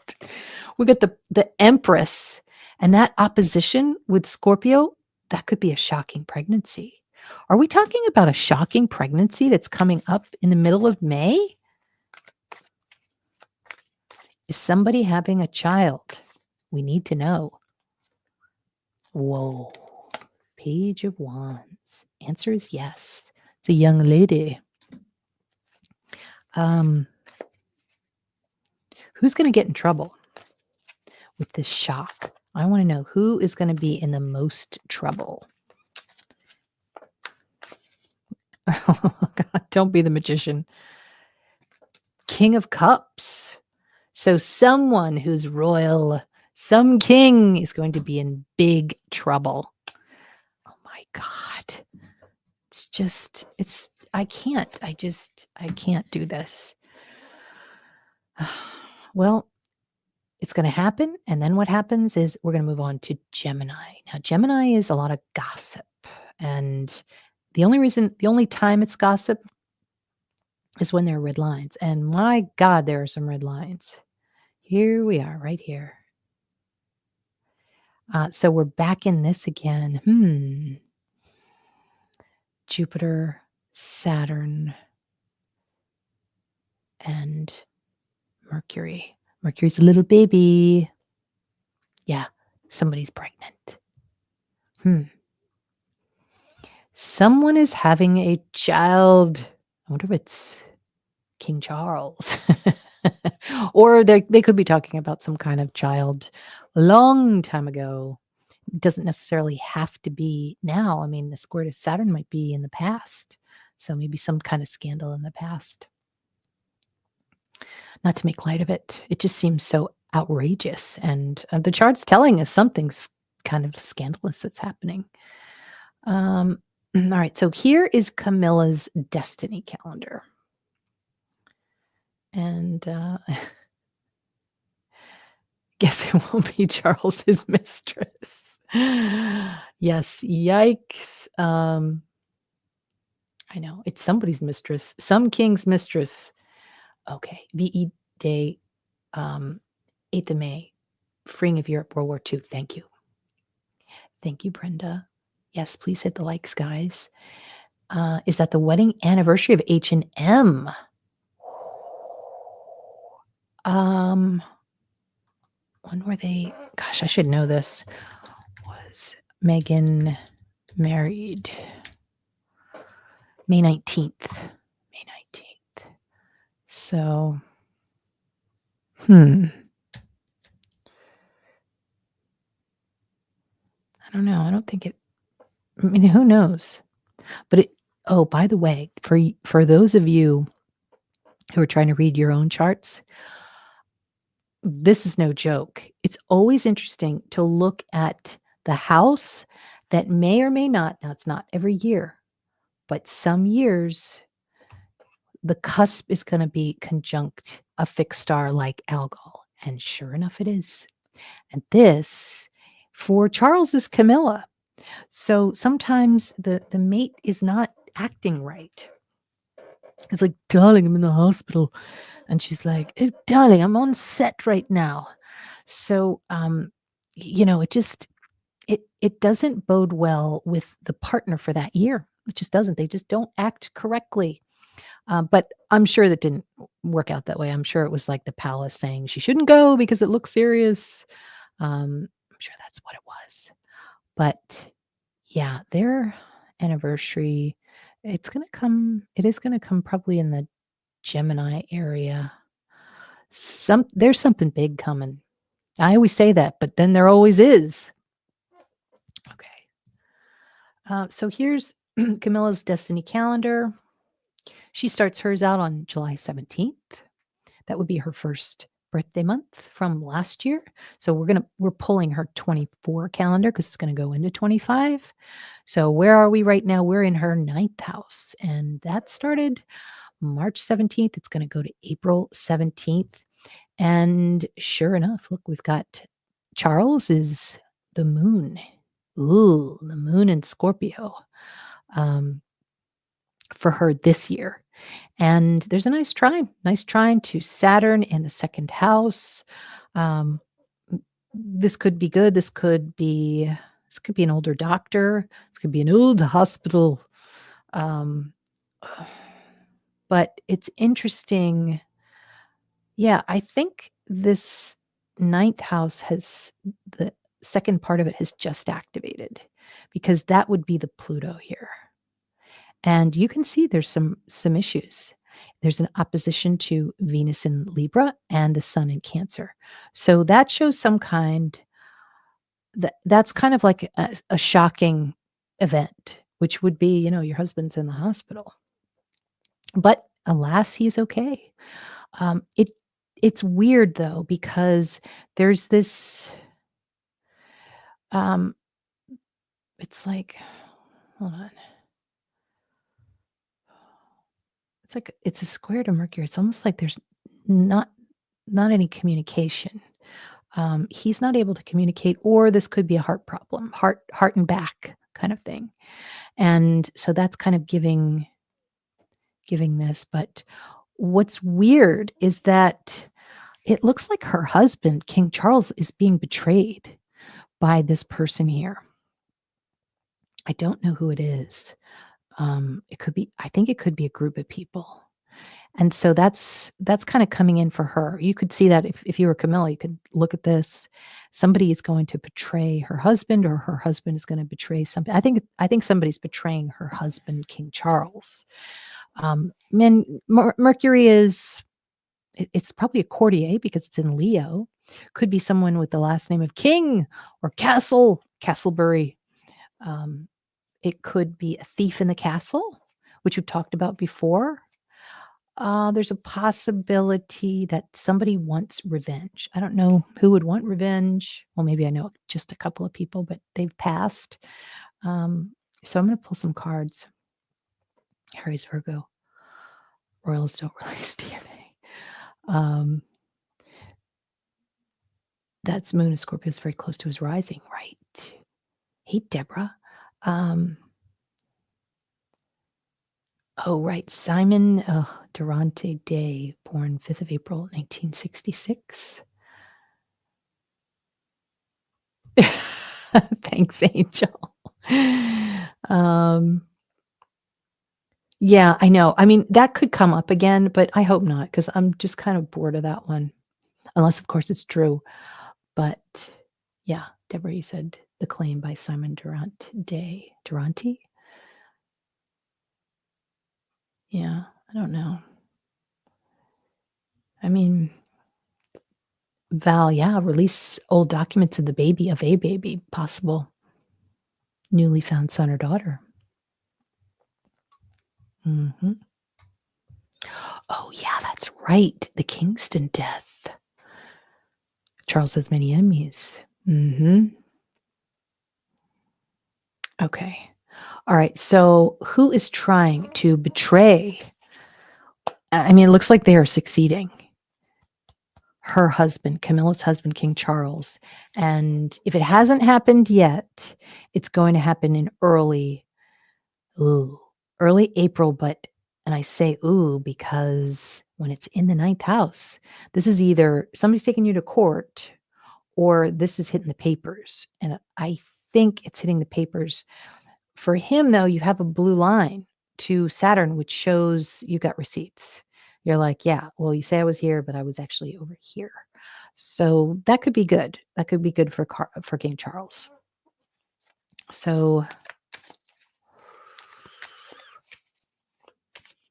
We got the Empress and that opposition with Scorpio. That could be a shocking pregnancy. Are we talking about a shocking pregnancy that's coming up in the middle of May? Is somebody having a child? We need to know. Whoa. Page of Wands. Answer is yes. It's a young lady. Who's going to get in trouble with this shock? I want to know who is going to be in the most trouble. Oh, God, don't be the magician. King of Cups. So someone who's royal, some king is going to be in big trouble. Oh my God. I can't do this. Well, it's going to happen. And then what happens is we're going to move on to Gemini. Now, Gemini is a lot of gossip. And the only time it's gossip is when there are red lines. And my God, there are some red lines. Here we are, right here. So we're back in this again. Jupiter, Saturn, and Mercury. Mercury's a little baby. Yeah, somebody's pregnant. Someone is having a child. I wonder if it's King Charles. Or they could be talking about some kind of child a long time ago. It doesn't necessarily have to be now. I mean, the square to Saturn might be in the past. So maybe some kind of scandal in the past. Not to make light of it. It just seems so outrageous. And the chart's telling us something's kind of scandalous that's happening. All right. So here is Camilla's destiny calendar. And guess it won't be Charles's mistress. Yes. Yikes. I know. It's somebody's mistress. Some king's mistress. Okay. VE Day, 8th of May, freeing of Europe, World War II. Thank you. Thank you, Brenda. Yes, please hit the likes, guys. Is that the wedding anniversary of H&M? When were they? Gosh, I should know this. Was Meghan married? May 19th. May 19th. So, I don't don't know. I don't think it, I mean, who knows? But it, oh, by the way, for those of you who are trying to read your own charts, this is no joke. It's always interesting to look at the house that may or may not, now it's not every year, but some years the cusp is going to be conjunct a fixed star like Algol. And sure enough, it is. And this for Charles is Camilla. So sometimes the mate is not acting right. It's like, darling, I'm in the hospital. And she's like, oh, darling, I'm on set right now. So it just it doesn't bode well with the partner for that year. It just doesn't. They just don't act correctly. But I'm sure that didn't work out that way. I'm sure it was like the palace saying she shouldn't go because it looks serious. I'm sure that's what it was. But yeah, their anniversary, it is gonna come probably in the Gemini area. There's something big coming. I always say that, but then there always is. Okay. So here's Camilla's destiny calendar. She starts hers out on July 17th. That would be her first birthday month from last year. So we're pulling her 24 calendar because it's going to go into 25. So where are we right now? We're in her ninth house, and that started March 17th. It's going to go to April 17th. And sure enough, look, we've got Charles is the moon. Ooh, the moon in Scorpio um, for her this year. And there's a nice trine to Saturn in the second house. Um, this could be good. This could be an older doctor. This could be an old hospital. Um, but it's interesting. Yeah, I think this ninth house has the second part of it has just activated because that would be the Pluto here. And you can see there's some issues. There's an opposition to Venus in Libra and the Sun in Cancer. So that shows that's kind of like a shocking event, which would be, your husband's in the hospital. But alas, he's okay. It's weird though, because there's this, um, it's like, hold on. It's like it's a square to Mercury. It's almost like there's not any communication. He's not able to communicate, or this could be a heart problem, heart and back kind of thing. And so that's kind of giving this. But what's weird is that it looks like her husband, King Charles, is being betrayed by this person here. I don't know who it is. I think it could be a group of people. And so that's kind of coming in for her. You could see that if you were Camilla, you could look at this. Somebody is going to betray her husband, or her husband is going to betray somebody. I think somebody's betraying her husband, King Charles. Mercury it's probably a courtier because it's in Leo. Could be someone with the last name of King or Castlebury. It could be a thief in the castle, which we've talked about before. There's a possibility that somebody wants revenge. I don't know who would want revenge. Well, maybe I know just a couple of people, but they've passed. So I'm going to pull some cards. Harry's Virgo. Royals don't release DNA. That's Moon of Scorpio is very close to his rising, right? Hey, Deborah. Oh, right. Simon Durante Day, born 5th of April, 1966. Thanks, Angel. Yeah, I know. I mean, that could come up again, but I hope not, because I'm just kind of bored of that one. Unless, of course, it's true. But yeah, Deborah, you said the claim by Simon Durante? Yeah, I don't know. I mean, Val, yeah, release old documents of a baby, possible. Newly found son or daughter. Mhm. Oh, yeah, that's right. The Kingston death. Charles has many enemies. Mhm. Okay. All right. So, who is trying to betray? I mean, it looks like they are succeeding. Her husband, Camilla's husband, King Charles. And if it hasn't happened yet, it's going to happen in early April. And I say ooh because when it's in the ninth house, this is either somebody's taking you to court or this is hitting the papers. And I think it's hitting the papers. For him, though, you have a blue line to Saturn, which shows you got receipts. You're like, yeah, well, you say I was here, but I was actually over here. So that could be good. That could be good for King Charles. So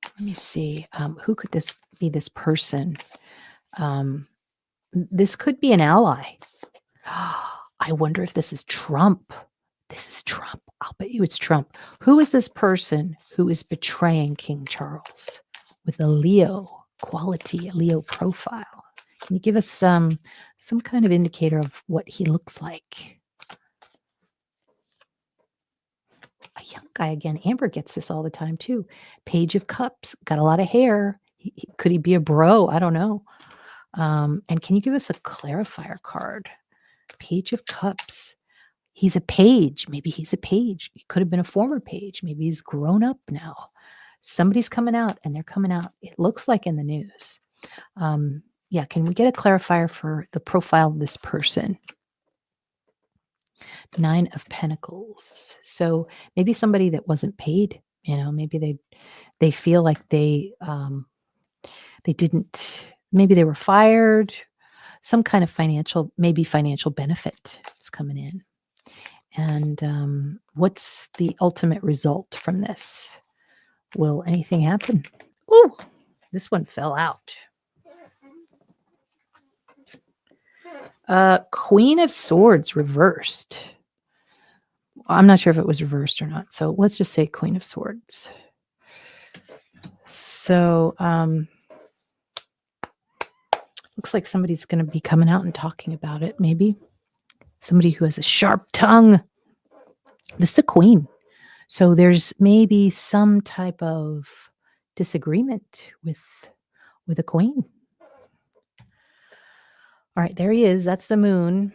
let me see. Who could this be? This person. This could be an ally. I wonder if this is Trump. This is Trump. I'll bet you it's Trump. Who is this person who is betraying King Charles with a Leo quality, a Leo profile? Can you give us some kind of indicator of what he looks like? A young guy again. Amber gets this all the time too. Page of Cups, got a lot of hair. Could he be a bro? I don't know. And can you give us a clarifier card? Page of Cups. He's a page. Maybe he's a page. He could have been a former page. Maybe he's grown up now. Somebody's coming out and they're coming out. It looks like in the news. Yeah, can we get a clarifier for the profile of this person? 9 of Pentacles. So maybe somebody that wasn't paid, maybe they feel like they didn't, maybe they were fired, some kind of financial benefit is coming in. And what's the ultimate result from this? Will anything happen? Oh, this one fell out. Queen of Swords reversed. I'm not sure if it was reversed or not. So let's just say Queen of Swords. So looks like somebody's going to be coming out and talking about it, maybe. Somebody who has a sharp tongue. This is a queen. So there's maybe some type of disagreement with a queen. All right, there he is. That's the moon.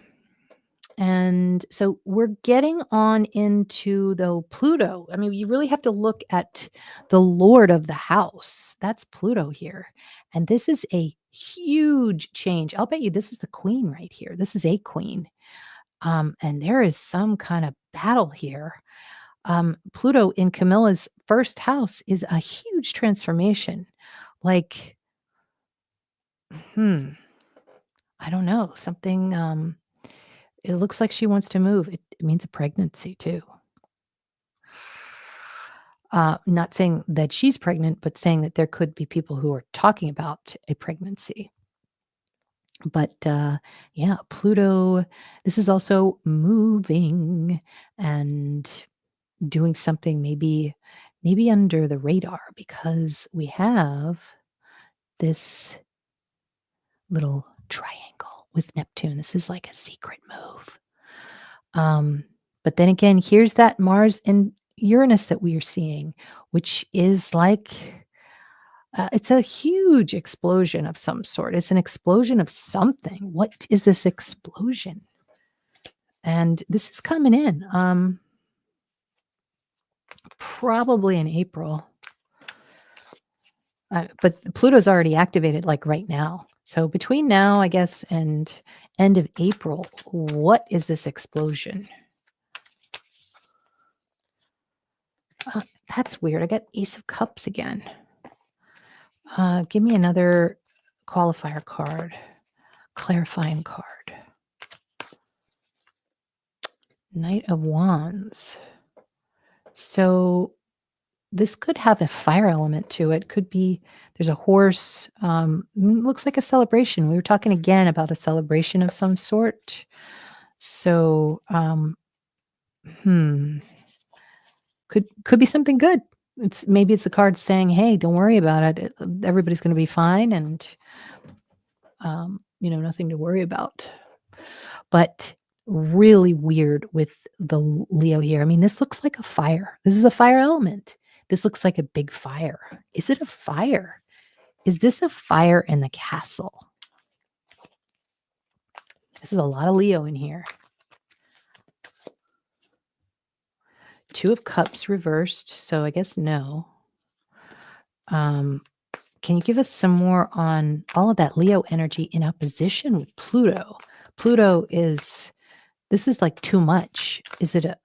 And so we're getting on into, though, Pluto. I mean, you really have to look at the Lord of the house. That's Pluto here. And this is a huge change. I'll bet you this is the queen right here. This is a queen. And there is some kind of battle here. Pluto in Camilla's first house is a huge transformation. Like, I don't know, something, it looks like she wants to move. It means a pregnancy too. Not saying that she's pregnant, but saying that there could be people who are talking about a pregnancy. But yeah, Pluto, this is also moving and doing something maybe under the radar, because we have this little triangle with Neptune. This is like a secret move. But then again, here's that Mars and Uranus that we are seeing, which is like, it's a huge explosion of some sort. It's an explosion of something. What is this explosion? And this is coming in, probably in April. But Pluto's already activated, like right now. So between now, I guess, and end of April, what is this explosion? That's weird. I got Ace of Cups again. Give me another qualifier card, clarifying card. Knight of Wands. So this could have a fire element to it. Could be, there's a horse. Looks like a celebration. We were talking again about a celebration of some sort. So Hmm. Could be something good. Maybe it's a card saying, "Hey, don't worry about it. Everybody's gonna be fine and, nothing to worry about." But really weird with the Leo here. I mean, this looks like a fire. This is a fire element. This looks like a big fire. Is it a fire? Is this a fire in the castle? This is a lot of Leo in here. Two of Cups reversed, so I guess no. Can you give us some more on all of that Leo energy in opposition with Pluto? Pluto this is like too much. Is it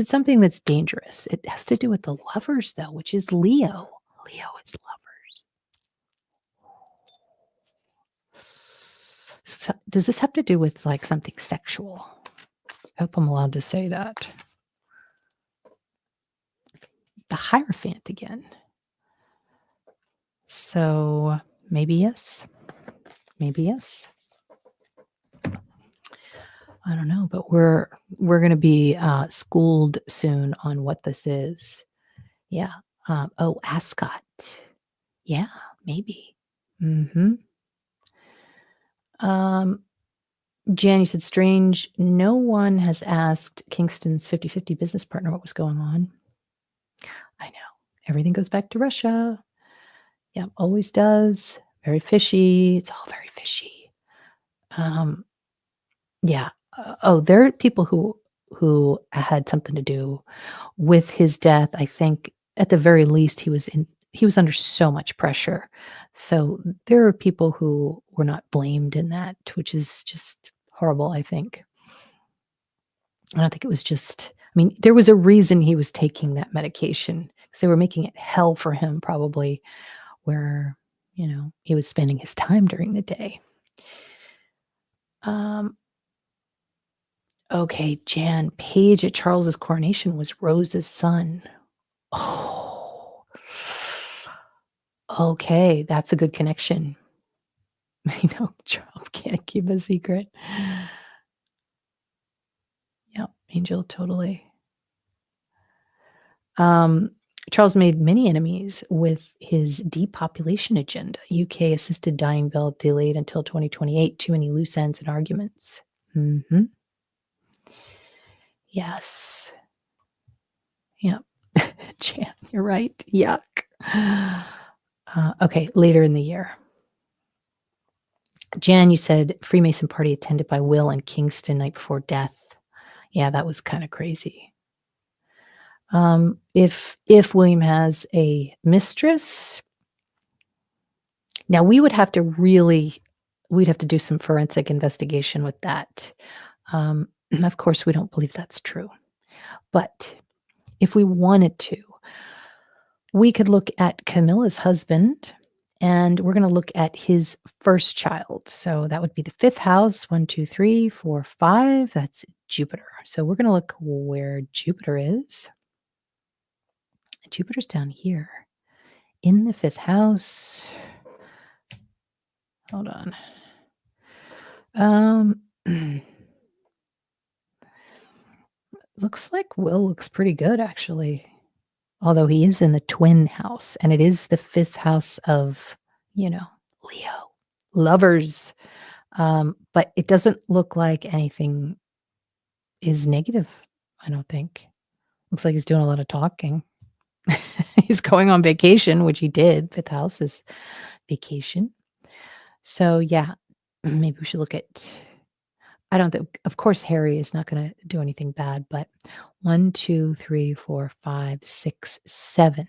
something that's dangerous? It has to do with the lovers though, which is Leo. Leo is lovers. So, does this have to do with like something sexual? I hope I'm allowed to say that. The Hierophant again. So maybe yes. Maybe yes. I don't know, but we're gonna be schooled soon on what this is. Yeah. Oh, Ascot. Yeah, maybe. Mm-hmm. Jan, you said strange. No one has asked Kingston's 50-50 business partner what was going on. I know. Everything goes back to Russia. Yeah, always does. Very fishy. It's all very fishy. Yeah. There are people who had something to do with his death. I think at the very least he was under so much pressure. So there are people who were not blamed in that, which is just horrible, I think. I don't think it was just I mean, there was a reason he was taking that medication because they were making it hell for him probably where, he was spending his time during the day. Um, okay, Jan, Page at Charles's coronation was Rose's son. Oh. Okay, that's a good connection. Trump can't keep a secret. Yeah, Angel, totally. Charles made many enemies with his depopulation agenda. UK assisted dying bill delayed until 2028. Too many loose ends and arguments. Hmm. Yes. Yeah. Jan, you're right. Yuck. Okay, later in the year. Jan, you said Freemason party attended by Will and Kingston night before death. Yeah, that was kind of crazy. If William has a mistress, now we'd have to do some forensic investigation with that. Of course, we don't believe that's true, but if we wanted to, we could look at Camilla's husband, and we're going to look at his first child. So that would be the fifth house. 1, 2, 3, 4, 5. That's Jupiter. So we're going to look where Jupiter is. Jupiter's down here in the fifth house. Hold on. Looks like Will looks pretty good, actually. Although he is in the twin house, and it is the fifth house of, Leo, lovers. But it doesn't look like anything is negative, I don't think. Looks like he's doing a lot of talking. He's going on vacation, which he did. Fifth house is vacation. So, yeah, maybe we should look at I don't think of course, Harry is not gonna do anything bad, but 1, 2, 3, 4, 5, 6, 7.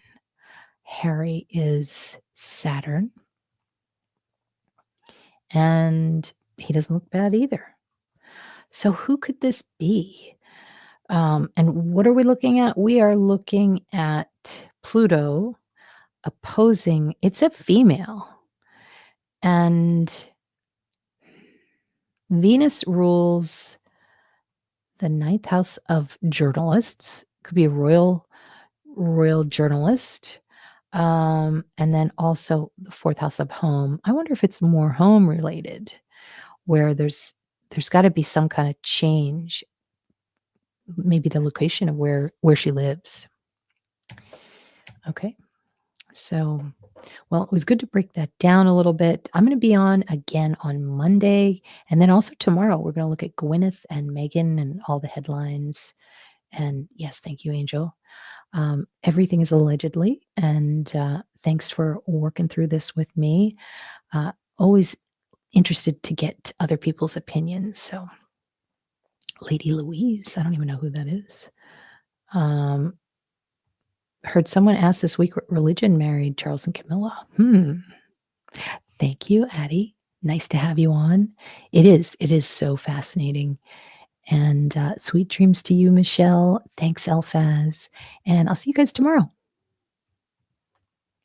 Harry is Saturn, and he doesn't look bad either. So who could this be? And what are we looking at? We are looking at Pluto opposing it's a female, and Venus rules the ninth house of journalists. Could be a royal journalist. And then also the fourth house of home. I wonder if it's more home related, where there's got to be some kind of change maybe the location of where she lives. Okay. So, well, it was good to break that down a little bit. I'm going to be on again on Monday. And then also tomorrow, we're going to look at Gwyneth and Megan and all the headlines. And yes, thank you, Angel. Everything is allegedly. And thanks for working through this with me. Always interested to get other people's opinions. So, Lady Louise, I don't even know who that is. Heard someone ask this week what religion married Charles and Camilla. Thank you, Addie. Nice to have you on. It is so fascinating. And sweet dreams to you, Michelle. Thanks, Elfaz. And I'll see you guys tomorrow.